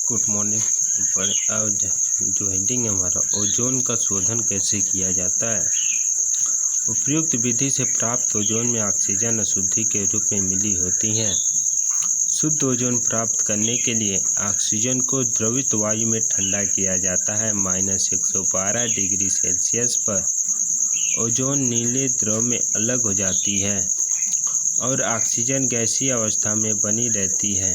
Good morning. पर आज जो हेडिंग है हमारा, ओजोन का शोधन कैसे किया जाता है। उपयुक्त विधि से प्राप्त ओजोन में ऑक्सीजन अशुद्धि के रूप में मिली होती हैं। शुद्ध ओजोन प्राप्त करने के लिए ऑक्सीजन को द्रवित वायु में ठंडा किया जाता है। -112 डिग्री सेल्सियस पर ओजोन नीले द्रव में अलग हो जाती है और ऑक्सीजन गैसीय अवस्था में बनी रहती है।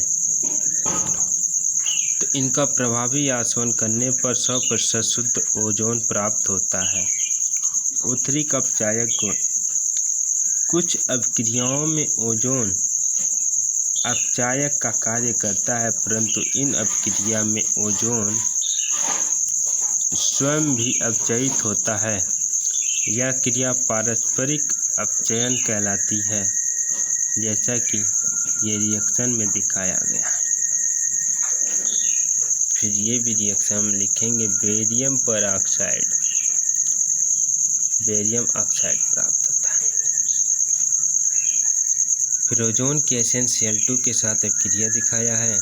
तो इनका प्रभावी आसवन करने पर 100% शुद्ध ओजोन प्राप्त होता है। उत्तरिक अपचायक गुण। कुछ अभिक्रियाओं में ओजोन अपचायक का कार्य करता है, परंतु इन अभिक्रिया में ओजोन स्वयं भी अपचयित होता है। यह क्रिया पारस्परिक अपचयन कहलाती है, जैसा कि ये रिएक्शन में दिखाया गया है। फिर ये भी रिएक्शन हम लिखेंगे, बेरियम पर ऑक्साइड, बेरियम ऑक्साइड प्राप्त होता है। फिर ओजोन के Cl2 के साथ अभिक्रिया दिखाया है,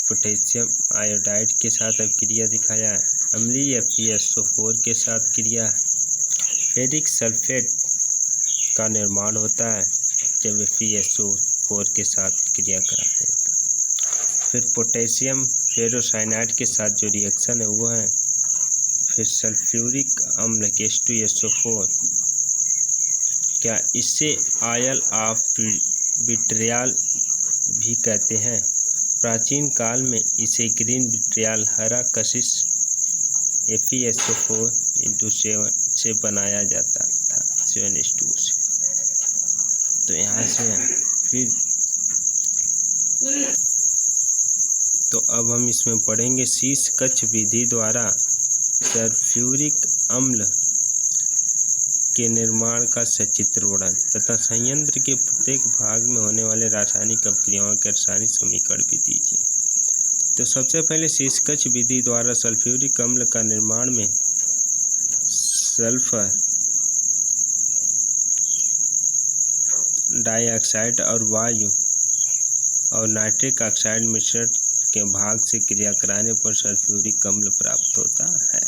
पोटेशियम आयोडाइड के साथ अभिक्रिया दिखाया है, अम्लीय FeSO4 के साथ क्रिया, फेरिक सल्फेट का निर्माण होता है जब FeSO4 के साथ क्रिया कराते हैं। फिर पोटेशियम फेरोसाइनाइड के साथ जो रिएक्शन है वो है, फिर सल्फ्यूरिक अम्ल H2SO4, क्या इससे आयल ऑफ विट्रियल भी कहते हैं। प्राचीन काल में इसे ग्रीन विट्रियल हरा कशिश FeSO4 से बनाया जाता था, 7H2O से। तो यहाँ से फिर तो अब हम इसमें पढ़ेंगे शीश कक्ष विधि द्वारा सल्फ्यूरिक अम्ल के निर्माण का सचित्र वर्णन तथा संयंत्र के प्रत्येक भाग में होने वाले रासायनिक अपक्रियाओं के रासायनिक समीकरण भी दीजिए। तो सबसे पहले शीश कक्ष विधि द्वारा सल्फ्यूरिक अम्ल का निर्माण में सल्फर डाइऑक्साइड और वायु और नाइट्रिक ऑक्साइड मिश्रण के भाग से क्रिया कराने पर सल्फ्यूरिक अम्ल प्राप्त होता है,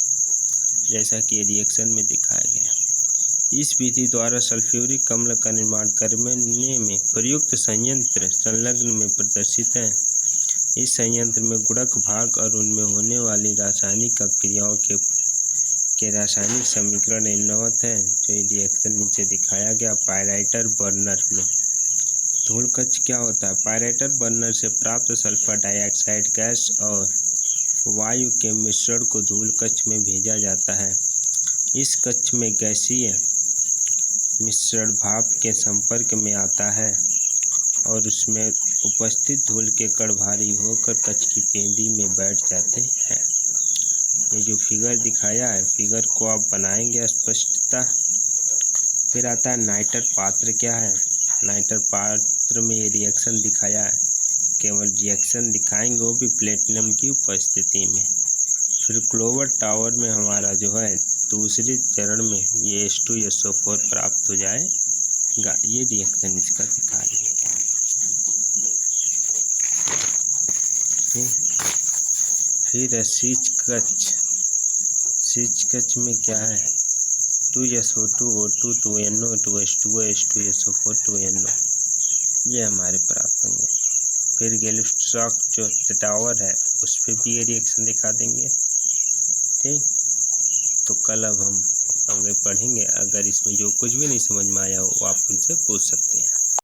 जैसा कि रिएक्शन में दिखाया गया। इस विधि द्वारा सल्फ्यूरिक अम्ल का निर्माण करने में प्रयुक्त संयंत्र संलग्न में प्रदर्शित है। इस संयंत्र में गुणक भाग और उनमें होने वाली रासायनिक अपक्रियाओं के रासायनिक समीकरण निम्नवत है, जो रिएक्शन नीचे दिखाया गया। पायराइटर बर्नर में धूल कक्ष क्या होता है। पायराइटर बर्नर से प्राप्त सल्फर डाइऑक्साइड गैस और वायु के मिश्रण को धूल कक्ष में भेजा जाता है। इस कक्ष में गैसीय मिश्रण भाप के संपर्क में आता है और उसमें उपस्थित धूल के कण भारी होकर कक्ष की पेंदी में बैठ जाते हैं। ये जो फिगर दिखाया है, फिगर को आप बनाएंगे स्पष्टता। फिर आता है नाइटर पात्र क्या है। नाइटर पात्र में ये रिएक्शन दिखाया है, केवल रिएक्शन दिखाएंगे वो भी प्लेटिनम की उपस्थिति में। फिर क्लोवर टावर में हमारा जो है दूसरे चरण में ये H2SO4 प्राप्त हो जाएगा। ये रिएक्शन इसका दिखा देंगे। फिर है शीश कक्ष। शीश कक्ष में क्या है, 2SO2 O2 2NO 2H2O H2SO4 2NO, ये हमारे प्राप्त होंगे। फिर गैल्वस्ट्रॉक जो टावर है उस पर भी ये रिएक्शन दिखा देंगे। ठीक, तो कल अब हम आगे पढ़ेंगे। अगर इसमें जो कुछ भी नहीं समझ में आया हो आप मुझसे पूछ सकते हैं।